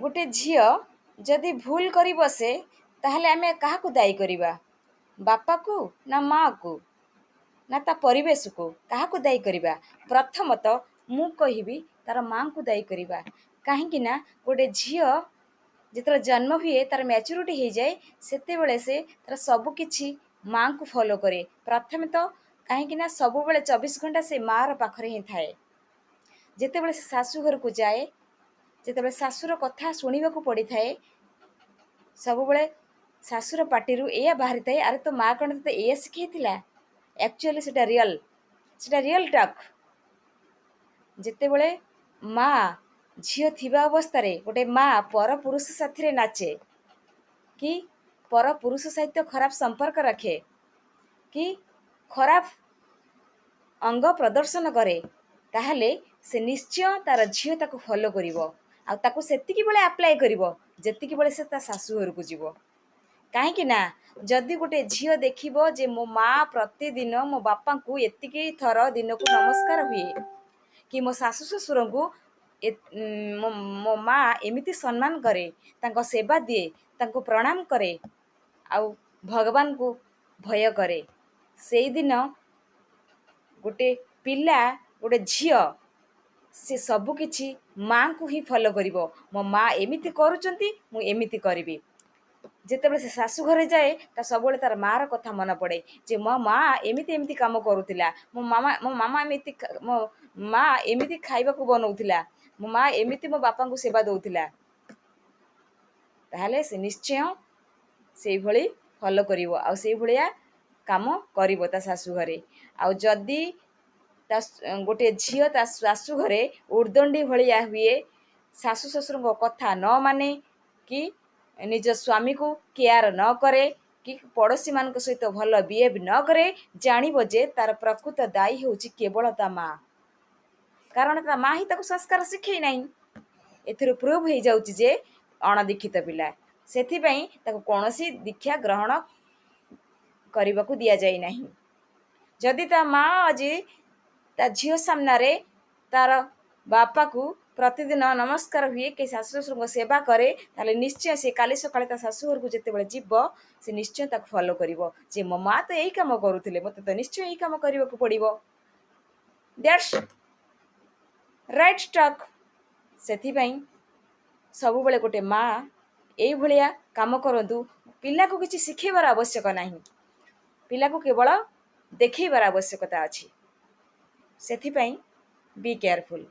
गोटे झियो जदि भूल करी बसे ताहले आमे काहाकू दायी करिबा? बापा को ना माँ को ना ता परिवेश को काहाकू दायी करिबा? प्रथमतः मु कहिबी तार माँ को दायी करिबा। काहेकि ना गोटे झियो जेतेବେଳେ जन्म हुए तार मैच्योरिटी हो जाए सेतेବେଳେ से तार सब किछि माँ को फॉलो करे प्रथमे तो कहीं ना सब बेले 24 घंटा से माँ र पाखरे ही थाए। जेतेବେଳେ से शाशु घर को जाए जेतेବେଳେ शाशुर कथा शुणा को पड़ी थाए सब बेले शाशुर पार्टी एया बाहरी थाए अरे तो माँ कौन तो एया शिखई एक्चुअली सेटा रियल टॉक। जेतेବେଳେ माँ झियो थिबा अवस्था रे गोटे माँ पर पुरुष साथी रे नाचे कि पर पुरुष सहित खराब संपर्क रखे कि खराब अंग प्रदर्शन करे ताहले से निश्चय तार झियो ताको फॉलो करिवो आ ताको सेतिकी बेले अप्लाई करिवो जेतिकी बेले से ता सासू घर को जीवो। काहेकि ना जदि गोटे झियो देखिबो जे मो माँ प्रतिदिन मो बापा को एतिकी थर दिन को नमस्कार हुए कि मो सासू ससुर को मो माँ एमिति सम्मान करे तांको सेवा दिए तांको प्रणाम करे आउ भगवान को भय करे से दिन गोटे पिला गोटे झियो से सबु किछि माँ को ही फॉलो करिवो। मो माँ एमिति करूचंती मु एमिति करिवि। जेतेବେଳେ से शाशु घरे जाए ता सबବେଳେ तार माँ र कथा मन पड़े जे मो माँ एमिति एमिति काम करूतिला मो मामा एमिति मो माँ एमिति खाइबा को बनौतिला मो माँ एमिति मो बापा को सेवा दउतिला ताहले से निश्चय से भली फॉलो करिवो आ से भलिया काम करिवो ता शाशु घरे। आ जदि ता गोटे झियो ता शाशु घरे उर्दंडी भलिया हुए शाशु ससुर को कथा न माने कि निज स्वामी को केयर न करे कि पड़ोशी मान सहित भल बिहेव न करे जानिबो जे तार प्रकृत दायी होउची केवल ता माँ। कारण ता माँ ही ताको संस्कार शिखई नहीं। एथिरो प्रूव हो जाउची जे अणदीक्षित पिला सेथिपई ताको कोनोसी दीक्षा ग्रहण करने को दिया जाए नहीं। जदि ता माँ आज ता झियो सामना रे तार बापा को प्रतिदिन नमस्कार हुए कि शाशु ससुर को सेवा करे ताले निश्चय से काली सकाळे ता शाशु घर को जेते बेले जीव से निश्चय ताको फॉलो करिवो जे मो माँ तो यही काम करूथिले मते तो निश्चय यही काम करबा को पड़िवो। That's right talk. सेथिपई सब बेले गोटे माँ एई भलिया काम करंतु पिला को किछि शिखेबार आवश्यक नाही पिला को केवल देखैबार आवश्यकता अछि। सेथिपई बी केयरफुल।